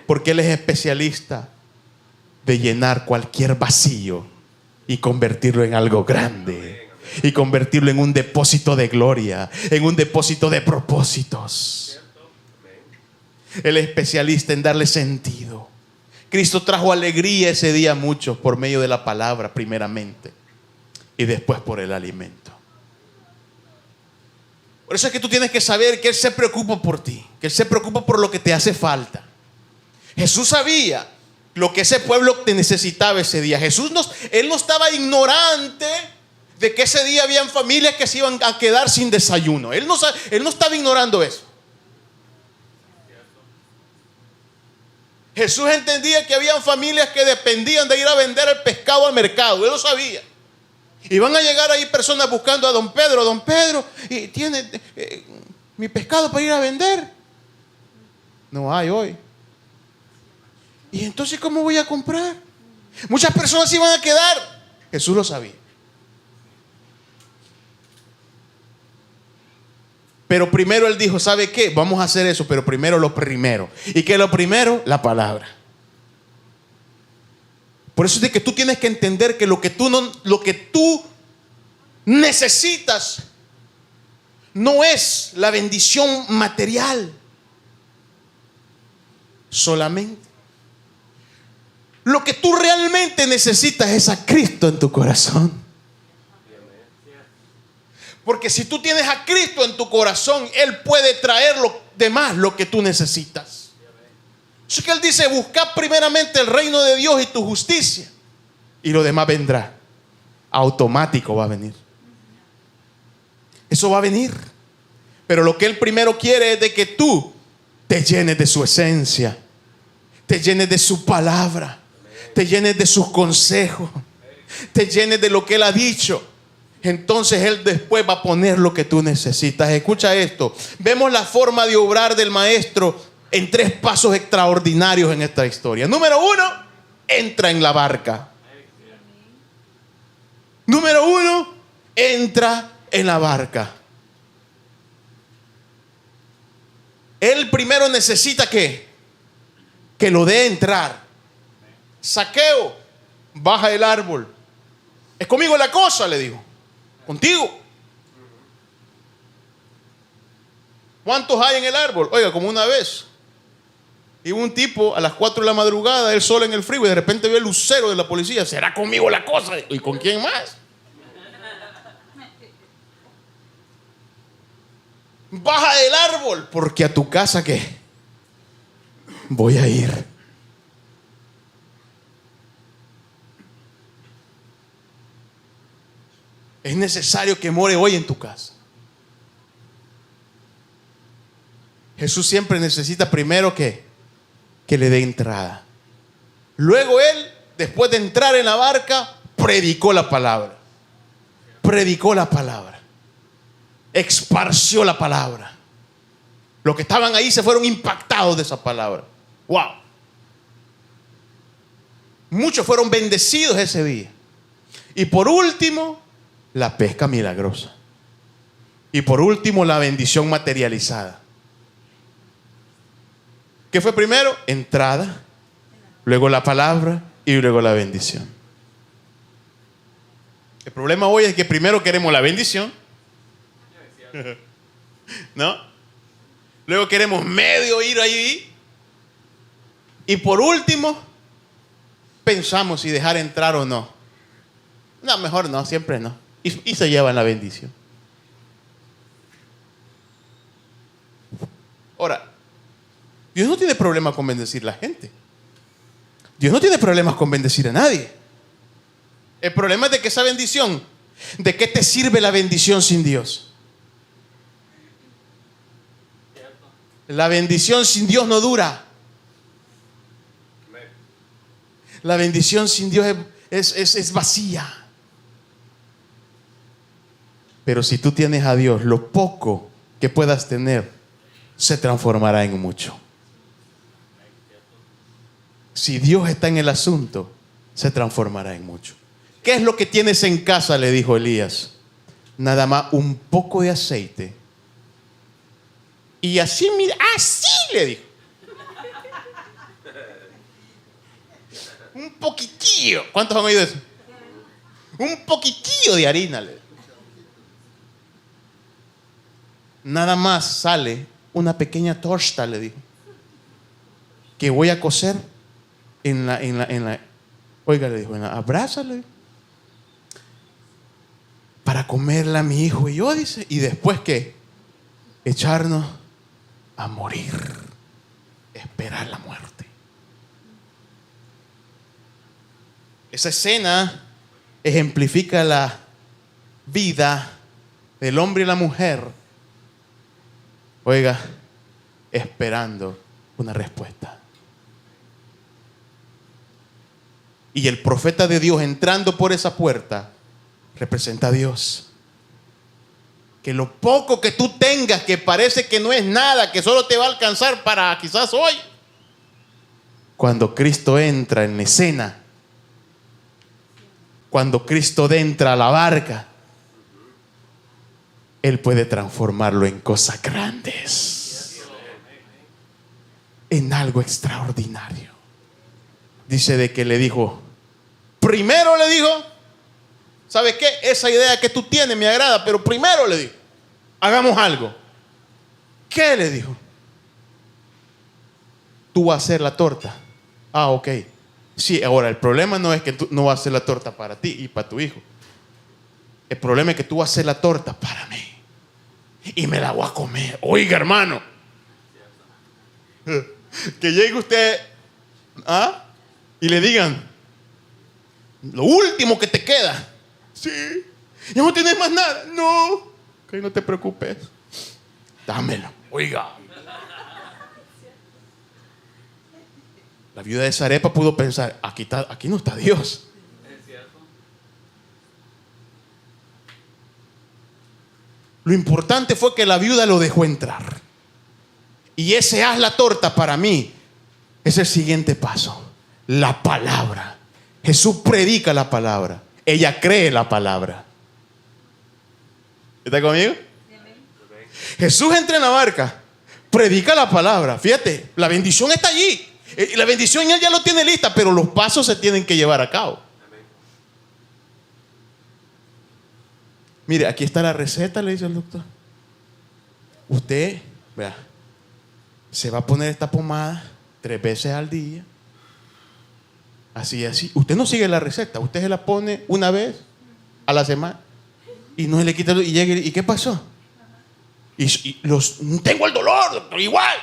Porque Él es especialista de llenar cualquier vacío y convertirlo en algo grande. Y convertirlo en un depósito de gloria, en un depósito de propósitos. Él es especialista en darle sentido. Cristo trajo alegría ese día a muchos por medio de la palabra primeramente y después por el alimento. Por eso es que tú tienes que saber que Él se preocupa por ti, que Él se preocupa por lo que te hace falta. Jesús sabía lo que ese pueblo te necesitaba ese día. Él no estaba ignorante de que ese día habían familias que se iban a quedar sin desayuno. Él no estaba ignorando eso. Jesús entendía que habían familias que dependían de ir a vender el pescado al mercado. Él lo sabía. Y van a llegar ahí personas buscando a don Pedro. Don Pedro, ¿y tiene mi pescado para ir a vender? No hay hoy. ¿Y entonces cómo voy a comprar? Muchas personas se iban a quedar. Jesús lo sabía. Pero primero Él dijo, ¿sabe qué? Vamos a hacer eso, pero primero lo primero. ¿Y qué es lo primero? La palabra. Por eso es de que tú tienes que entender que lo que tú necesitas no es la bendición material solamente. Lo que tú realmente necesitas es a Cristo en tu corazón. Porque si tú tienes a Cristo en tu corazón, Él puede traer lo demás, lo que tú necesitas. Así que Él dice, buscad primeramente el reino de Dios y tu justicia, y lo demás vendrá. Automático va a venir. Eso va a venir. Pero lo que Él primero quiere es de que tú te llenes de su esencia, te llenes de su palabra, te llenes de sus consejos, te llenes de lo que Él ha dicho. Entonces Él después va a poner lo que tú necesitas. Escucha esto. Vemos la forma de obrar del maestro en 3 pasos extraordinarios en esta historia. Número 1, entra en la barca. Número 1, entra en la barca. Él primero necesita que lo dé entrar. Zaqueo, baja del árbol. ¿Es conmigo la cosa? Le dijo. Contigo. ¿Cuántos hay en el árbol? Oiga, como una vez iba un tipo a las 4 de la madrugada, él solo en el frío, y de repente vio el lucero de la policía. ¿Será conmigo la cosa? ¿Y con quién más? Baja del árbol, porque a tu casa, ¿qué? Voy a ir. Es necesario que more hoy en tu casa. Jesús siempre necesita primero que le dé entrada. Luego Él, después de entrar en la barca, predicó la palabra. Predicó la palabra. Esparció la palabra. Los que estaban ahí se fueron impactados de esa palabra. ¡Wow! Muchos fueron bendecidos ese día. Y por último, la pesca milagrosa. Y por último, la bendición materializada. ¿Qué fue primero? Entrada, luego la palabra y luego la bendición. El problema hoy es que primero queremos la bendición, ¿no? Luego queremos medio ir allí, y por último pensamos si dejar entrar o no. No, mejor no, siempre no. Y se llevan la bendición. Ahora, Dios no tiene problema con bendecir a la gente. Dios no tiene problemas con bendecir a nadie. El problema es de que esa bendición, ¿de qué te sirve la bendición sin Dios? La bendición sin Dios no dura. La bendición sin Dios es vacía. Pero si tú tienes a Dios, lo poco que puedas tener se transformará en mucho. Si Dios está en el asunto, se transformará en mucho. ¿Qué es lo que tienes en casa?, le dijo Elías. Nada más un poco de aceite. Y así, mira, así le dijo. Un poquitillo. ¿Cuántos han oído eso? Un poquitillo de harina, le dijo. Nada más sale una pequeña torta, le dijo, que voy a cocer en la oiga, le dijo, en la brasa, le dijo, para comerla mi hijo y yo, dice, y después ¿qué? Echarnos a morir, esperar la muerte. Esa escena ejemplifica la vida del hombre y la mujer, oiga, esperando una respuesta. Y el profeta de Dios entrando por esa puerta representa a Dios, que que lo poco que tú tengas, que parece que no es nada, que solo te va a alcanzar para quizás hoy, cuando Cristo entra en escena, cuando Cristo entra a la barca, Él puede transformarlo en cosas grandes, en algo extraordinario. Dice de que le dijo, primero le dijo, ¿sabes qué? Esa idea que tú tienes me agrada, pero primero le dijo, hagamos algo. ¿Qué le dijo? Tú vas a hacer la torta. Ah, ok. Sí, ahora el problema no es que tú no vas a hacer la torta para ti y para tu hijo. El problema es que tú vas a hacer la torta para mí y me la voy a comer. Oiga, hermano, que llegue usted y le digan, lo último que te queda. Sí, ya no tienes más nada. No, que no te preocupes, dámelo. Oiga, la viuda de Zarepa pudo pensar, aquí no está Dios. Lo importante fue que la viuda lo dejó entrar. Y ese haz la torta para mí es el siguiente paso. La palabra. Jesús predica la palabra. Ella cree la palabra. ¿Está conmigo? Jesús entra en la barca, predica la palabra. Fíjate, la bendición está allí. La bendición Él ya lo tiene lista, pero los pasos se tienen que llevar a cabo. Mire, aquí está la receta, le dice el doctor. Usted, vea, se va a poner esta pomada 3 veces al día. Así, así. Usted no sigue la receta, usted se la pone una vez a la semana. Y no se le quita, y llega, ¿y qué pasó? Tengo el dolor, doctor, igual.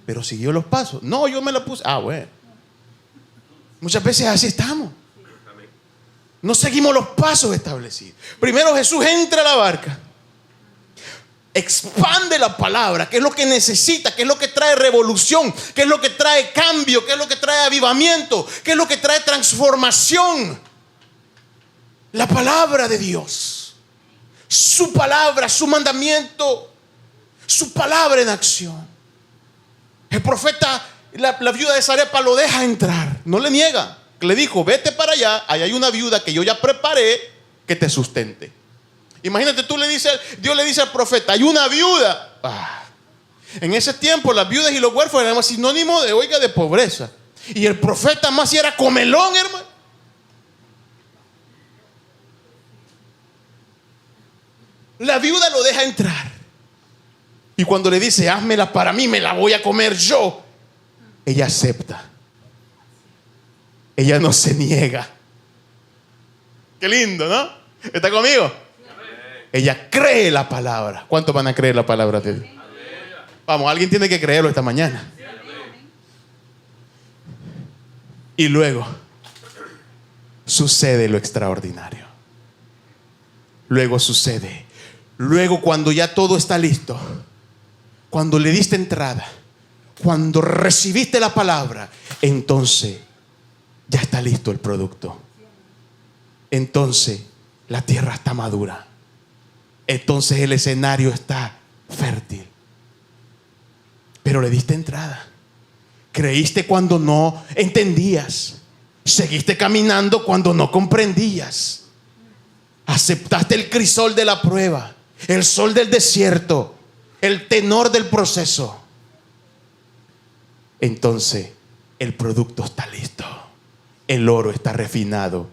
Pero siguió los pasos. No, yo me la puse. Ah, bueno. Muchas veces así estamos. No seguimos los pasos establecidos. Primero Jesús entra a la barca, expande la palabra, que es lo que necesita, que es lo que trae revolución, que es lo que trae cambio, que es lo que trae avivamiento, que es lo que trae transformación. La palabra de Dios, su palabra, su mandamiento, su palabra en acción. El profeta, la viuda de Zarepa lo deja entrar, no le niega. Le dijo, vete para allá, ahí hay una viuda que yo ya preparé que te sustente. Imagínate, Dios le dice al profeta, hay una viuda. En ese tiempo las viudas y los huérfanos eran sinónimo de pobreza. Y el profeta más si era comelón, hermano. La viuda lo deja entrar. Y cuando le dice, házmela para mí, me la voy a comer yo, ella acepta. Ella no se niega. Qué lindo, ¿no? ¿Está conmigo? Ella cree la palabra. ¿Cuántos van a creer la palabra de Dios? Vamos, alguien tiene que creerlo esta mañana. Y luego sucede lo extraordinario. Luego sucede. Luego, cuando ya todo está listo, cuando le diste entrada, cuando recibiste la palabra, entonces ya está listo el producto. Entonces la tierra está madura. Entonces el escenario está fértil. Pero le diste entrada. Creíste cuando no entendías. Seguiste caminando cuando no comprendías. Aceptaste el crisol de la prueba, el sol del desierto, el tenor del proceso. Entonces el producto está listo. El oro está refinado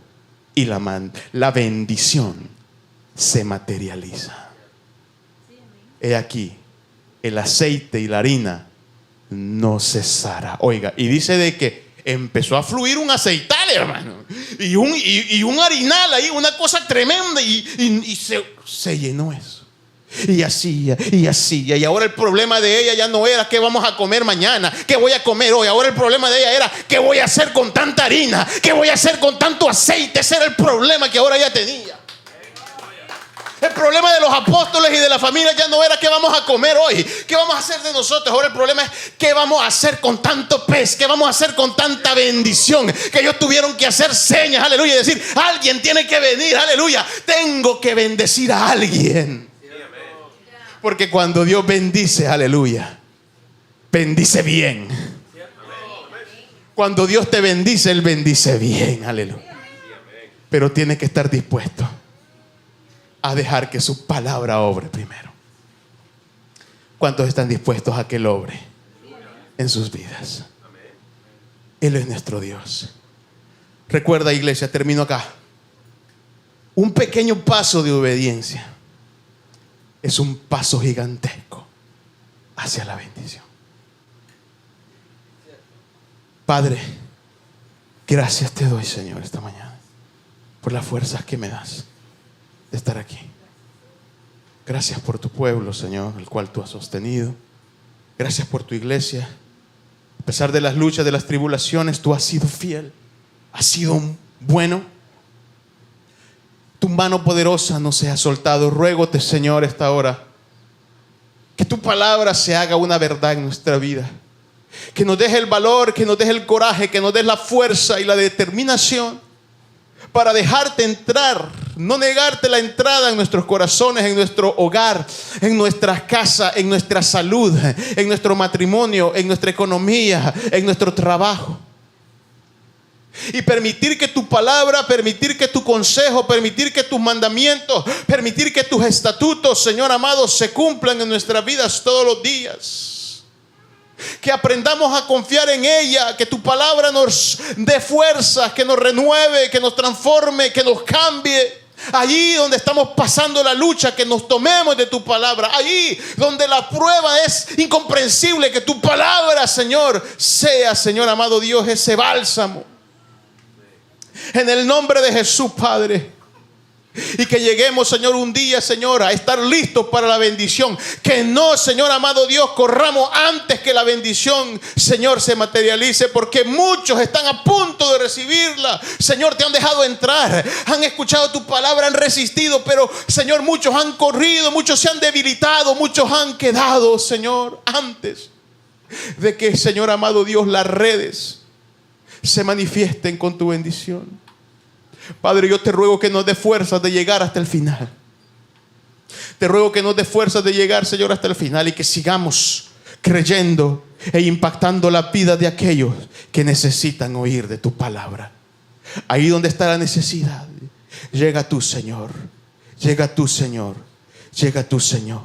y la bendición se materializa. He aquí, el aceite y la harina no cesará. Oiga, y dice de que empezó a fluir un aceital, hermano, y un harinal ahí, una cosa tremenda, y se llenó eso. Y hacía, y ahora el problema de ella ya no era qué vamos a comer mañana, qué voy a comer hoy. Ahora el problema de ella era qué voy a hacer con tanta harina, qué voy a hacer con tanto aceite. Ese era el problema que ahora ella tenía. El problema de los apóstoles y de la familia ya no era qué vamos a comer hoy, qué vamos a hacer de nosotros. Ahora el problema es qué vamos a hacer con tanto pez, qué vamos a hacer con tanta bendición, que ellos tuvieron que hacer señas, aleluya, y decir, alguien tiene que venir, aleluya, tengo que bendecir a alguien. Porque cuando Dios bendice, aleluya, bendice bien. Cuando Dios te bendice, Él bendice bien, aleluya. Pero tiene que estar dispuesto a dejar que su palabra obre primero. ¿Cuántos están dispuestos a que Él obre en sus vidas? Él es nuestro Dios. Recuerda, iglesia, termino acá. Un pequeño paso de obediencia es un paso gigantesco hacia la bendición. Padre, gracias te doy, Señor, esta mañana por las fuerzas que me das de estar aquí. Gracias por tu pueblo, Señor, el cual tú has sostenido. Gracias por tu iglesia. A pesar de las luchas, de las tribulaciones, tú has sido fiel, has sido bueno. Tu mano poderosa no se ha soltado. Ruégote, Señor, esta hora, que tu palabra se haga una verdad en nuestra vida. Que nos deje el valor, que nos deje el coraje, que nos des la fuerza y la determinación para dejarte entrar, no negarte la entrada en nuestros corazones, en nuestro hogar, en nuestras casas, en nuestra salud, en nuestro matrimonio, en nuestra economía, en nuestro trabajo. Y permitir que tu palabra, permitir que tu consejo, permitir que tus mandamientos, permitir que tus estatutos, Señor amado, se cumplan en nuestras vidas todos los días. Que aprendamos a confiar en ella, que tu palabra nos dé fuerzas, que nos renueve, que nos transforme, que nos cambie. Allí donde estamos pasando la lucha, que nos tomemos de tu palabra. Allí donde la prueba es incomprensible, que tu palabra, Señor, sea, Señor amado Dios, ese bálsamo. En el nombre de Jesús, Padre. Y que lleguemos, Señor, un día, Señor, a estar listos para la bendición. Que no, Señor amado Dios, corramos antes que la bendición, Señor, se materialice. Porque muchos están a punto de recibirla. Señor, te han dejado entrar, han escuchado tu palabra, han resistido. Pero, Señor, muchos han corrido, muchos se han debilitado, muchos han quedado, Señor, antes de que, Señor amado Dios, las redes se manifiesten con tu bendición. Padre, yo te ruego que nos dé fuerzas de llegar hasta el final. Te ruego que nos dé fuerzas de llegar, Señor, hasta el final. Y que sigamos creyendo e impactando la vida de aquellos que necesitan oír de tu palabra. Ahí donde está la necesidad, llega tú, Señor. Llega tú, Señor. Llega tú, Señor.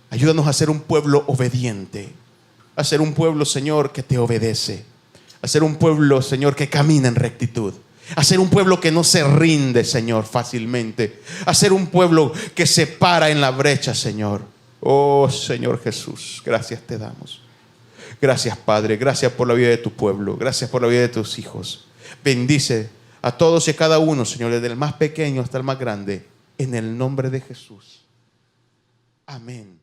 Ayúdanos a ser un pueblo obediente. A ser un pueblo, Señor, que te obedece. A ser un pueblo, Señor, que camina en rectitud. A ser un pueblo que no se rinde, Señor, fácilmente. A ser un pueblo que se para en la brecha, Señor. Oh, Señor Jesús, gracias te damos. Gracias, Padre. Gracias por la vida de tu pueblo. Gracias por la vida de tus hijos. Bendice a todos y a cada uno, Señor, desde el más pequeño hasta el más grande. En el nombre de Jesús. Amén.